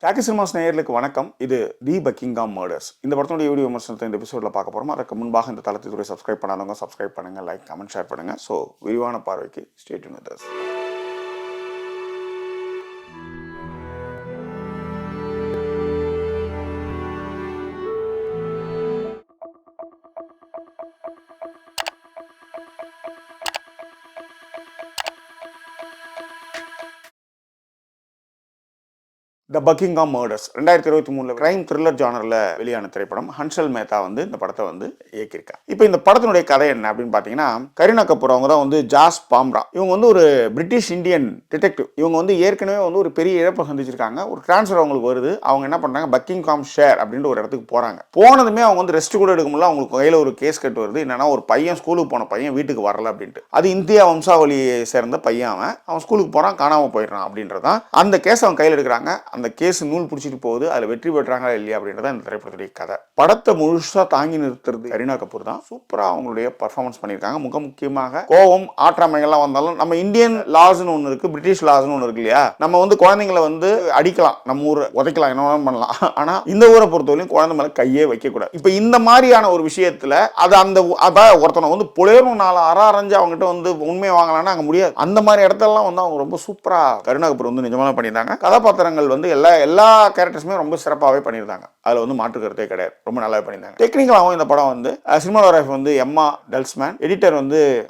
Talkie cinemas நேயர்களுக்கு வணக்கம். இது தி பக்கிங்ஹாம் மர்டர்ஸ். இந்த படத்தினுடைய வீடியோ விமர்சனத்தை இந்த எபிசோட்ல பார்க்க போறோம். அதற்கு முன்பாக இந்த தளத்தை சப்ஸ்கிரைப் பண்ணாதவங்க சப்ஸ்கிரைப் பண்ணுங்க, லைக், கமெண்ட், ஷேர் பண்ணுங்க. ஸோ விரிவான பார்வைக்கு stay tuned with us. The Buckingham murders 2023 crime thriller ஜானர்ல வெளியான திரைப்படம். ஹன்சல் மேத்தா இந்த படத்தை இயக்கியிருக்காங்க. இப்போ இந்த படத்தினுடைய கதை என்ன அப்படின்னு பார்த்தீங்கன்னா, கரீனா கபூர் அவங்க தான் ஜாஸ் பாம்ரா. இவங்க ஒரு பிரிட்டிஷ் இந்தியன் டிடெக்டிவ். இவங்க ஏற்கனவே ஒரு பெரிய இழப்பை சந்திச்சிருக்காங்க. ஒரு டிரான்ஸ்ஃபர் அவங்களுக்கு வருது. அவங்க என்ன பண்றாங்க, பக்கிங்ஹாம் ஷேர் அப்படின்ற ஒரு இடத்துக்கு போறாங்க. போனதுமே அவங்க ரெஸ்ட் கூட எடுக்க முடியல. அவங்களுக்கு கையில ஒரு கேஸ் கட்டு வருது. என்னன்னா, ஒரு பையன் ஸ்கூலுக்கு போன பையன் வீட்டுக்கு வரல அப்படின்ட்டு. அது இந்தியா வம்சாவளியை சேர்ந்த பையன். அவன் ஸ்கூலுக்கு போறான், காணாம போயிடுறான் அப்படின்றதான் அந்த கேஸ் அவன் கையில் எடுக்கிறாங்க. அந்த கேஸ் நூல் பிடிச்சிட்டு போகுது. அதில் வெற்றி பெற்றாங்களா இல்லையா அப்படின்றத இந்த திரைப்படத்துடைய கதை. படத்தை முழுசா தாங்கி நிறுத்துறது கரீனா கபூர் தான். சூப்பரா அவங்களுடைய பர்ஃபார்மன்ஸ் பண்ணியிருக்காங்க. மிக முக்கியமாக கோவம் ஆற்றாமைகள்லாம் வந்தாலும் நம்ம இந்தியன் லாஸ்னு ஒன்று இருக்கு, பிரிட்டிஷ் லாஸ்னு ஒன்று இருக்கு இல்லையா. நம்ம குழந்தைங்களை அடிக்கலாம், நம்ம ஊரை உதைக்கலாம், என்ன பண்ணலாம். ஆனா இந்த ஊரை பொறுத்தவரையும் குழந்தை மேல கையே வைக்க கூடாது. இப்ப இந்த மாதிரியான ஒரு விஷயத்துல அது ஒருத்தனை புலையரும் நாலு அரைஞ்சு அவங்ககிட்ட உண்மையை வாங்கலாம்னா அங்க முடியாது. அந்த மாதிரி இடத்தெல்லாம் அவங்க ரொம்ப சூப்பரா கரீனா கபூர் நிஜமாக பண்ணியிருந்தாங்க. கதாபாத்திரங்கள் எல்லா கேரக்டர்ஸுமே ரொம்ப சிறப்பாகவே பண்ணியிருந்தாங்க. அதுல மாற்று கருத்தே கிடையாது. ரொம்ப நல்லாவே பண்ணியிருந்தாங்க. டெக்னிக்கலாகவும் இந்த படம் சினிமாட்டோகிராஃபி எம்மா டெல்ஸ்மேன், எடிட்டர்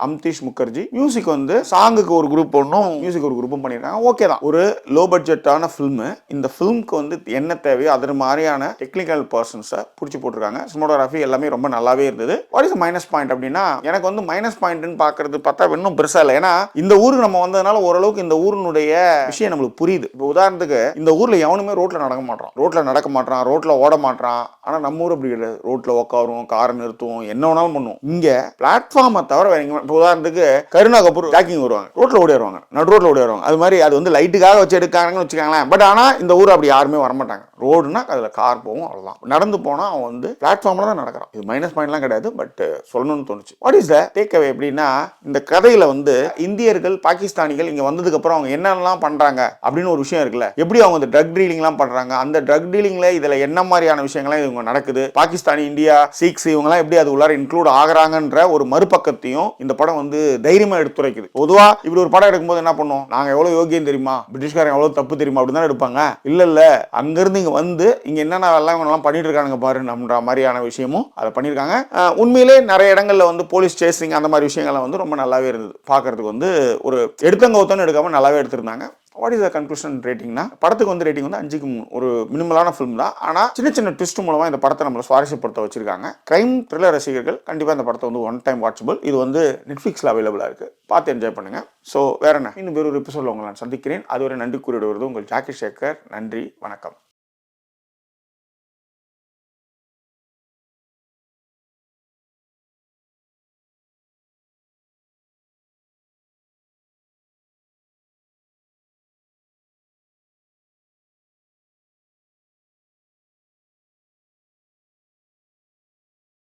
அம்தீஷ் முகர்ஜி, மியூசிக் சாங்குக்கு ஒரு குரூப் ஒன்றும் மியூசிக் ஒரு குரூப்பும் பண்ணியிருக்காங்க. ஓகே தான், ஒரு லோ பட்ஜெட்டான ஃபில்ம். இந்த ஃபில்முக்கு என்ன தேவையோ அது மாதிரியான டெக்னிக்கல் பர்சன்ஸை பிடிச்சி போட்டிருக்காங்க. சினிமாட்டோகிராஃபி எல்லாமே ரொம்ப நல்லாவே இருந்தது. வாட் இஸ் மைனஸ் பாயிண்ட் அப்படின்னா, எனக்கு மைனஸ் பாயிண்ட்னு பார்க்கறது பார்த்தா இன்னும் பெருசா இல்லை. ஏன்னா இந்த ஊருக்கு நம்ம வந்ததுனால ஓரளவுக்கு இந்த ஊரினுடைய விஷயம் நம்மளுக்கு புரியுது. இப்போ உதாரணத்துக்கு இந்த ஊர்ல எவனுமே ரோட்ல நடக்க மாட்டான், ரோட்ல ஓட மாட்டான். ஆனா நம்ம ஊர் அப்படி கிடையாது. ரோட்ல உட்காருவோம், காரை நிறுத்துவோம், என்ன வேணாலும் பண்ணுவோம். இங்க பிளாட்ஃபார்மை தவிர வேற எங்க, உதாரணத்துக்கு கரீனா கபூர் ஜாக்கிங் வருவாங்க, ரோட்ல ஓடிடுவாங்க, நடு ரோட்ல ஓடிடுவாங்க. அது மாதிரி அது லைட்டுக்காக வச்சு எடுக்காங்கன்னு வச்சுக்காங்களேன். பட் ஆனா இந்த ஊர் அப்படி யாருமே வரமாட்டாங்க. ரோடுனா அதுல கார் போகும், அவ்வளவுதான். நடந்து போனா அவன் பிளாட்ஃபார்ம்ல தான் நடக்கிறான். இது மைனஸ் பாயிண்ட்லாம் கிடையாது, பட் சொல்லணும்னு தோணுச்சு. What is the take away எப்படின்னா, இந்த கதையில இந்தியர்கள் பாகிஸ்தானிகள் இங்க வந்ததுக்கு அப்புறம் அவங்க என்னெல்லாம் பண்றாங்க அப்படின்னு ஒரு விஷயம் இருக்குல்ல. எப்படி அவங்க ட்ரக் டீலிங்லாம் பண்றாங்க, அந்த ட்ரக் டீலிங்ல இதுல என்ன மாதிரியான விஷயங்கள்லாம் இவங்க நடக்குது, பாகிஸ்தானி, இந்தியா, சீக்ஸ் இவங்கலாம் எப்படி அது உள்ளார இன்க்ளூட் ஆகுறாங்கன்ற ஒரு மறுபக்கத்தையும் இந்த படம் தைரியமா எடுத்துரைக்குது. பொதுவா இப்படி ஒரு படம் எடுக்கும்போது என்ன பண்ணும், நாங்க எவ்வளவு யோகியம் தெரியுமா, பிரிட்டிஷ்காரன் எவ்வளவு தப்பு தெரியுமா அப்படின்னு தான் எடுப்பாங்க. இல்ல அங்கிருந்து இங்க இங்க என்னென்ன எல்லாம் பண்ணிட்டு இருக்காங்க பாரு நம்மன்ற மாதிரியான விஷயமும் அதை பண்ணியிருக்காங்க. உண்மையிலே நிறைய இடங்கள்ல போலீஸ் சேசிங் அந்த மாதிரி விஷயங்கள்லாம் ரொம்ப நல்லாவே இருந்தது. பார்க்கறதுக்கு ஒரு எடுத்தங்கவுத்தன்னு எடுக்காம நல்லாவே எடுத்திருந்தாங்க. வாட் இஸ் த கன்க்ளூஷன் ரேட்டிங்னா, படத்துக்கு ரேட்டிங் 5க்கு 3. ஒரு மினிமலான ஃபிலிம் தான். ஆனா சின்ன சின்ன ட்விஸ்ட் மூலமா இந்த படத்தை நம்மள சுவாரஸ்யப்படுத்த வச்சிருக்காங்க. கிரைம் த்ரில்லர் ரசிகர்கள் கண்டிப்பா இந்த படத்தை ஒன் டைம் வாட்சபிள். இது நெட்ஃபிளிக்ஸ்ல அவைலபிளா இருக்கு. பார்த்து என்ஜாய் பண்ணுங்க. ஸோ வேற என்ன, இன்னும் வேறு ஒரு எபிசோட்ல உங்களை நான் சந்திக்கிறேன். அதுவரை நன்றி கூறிவிடுவது உங்கள் ஜாக்கி சேகர். நன்றி, வணக்கம்.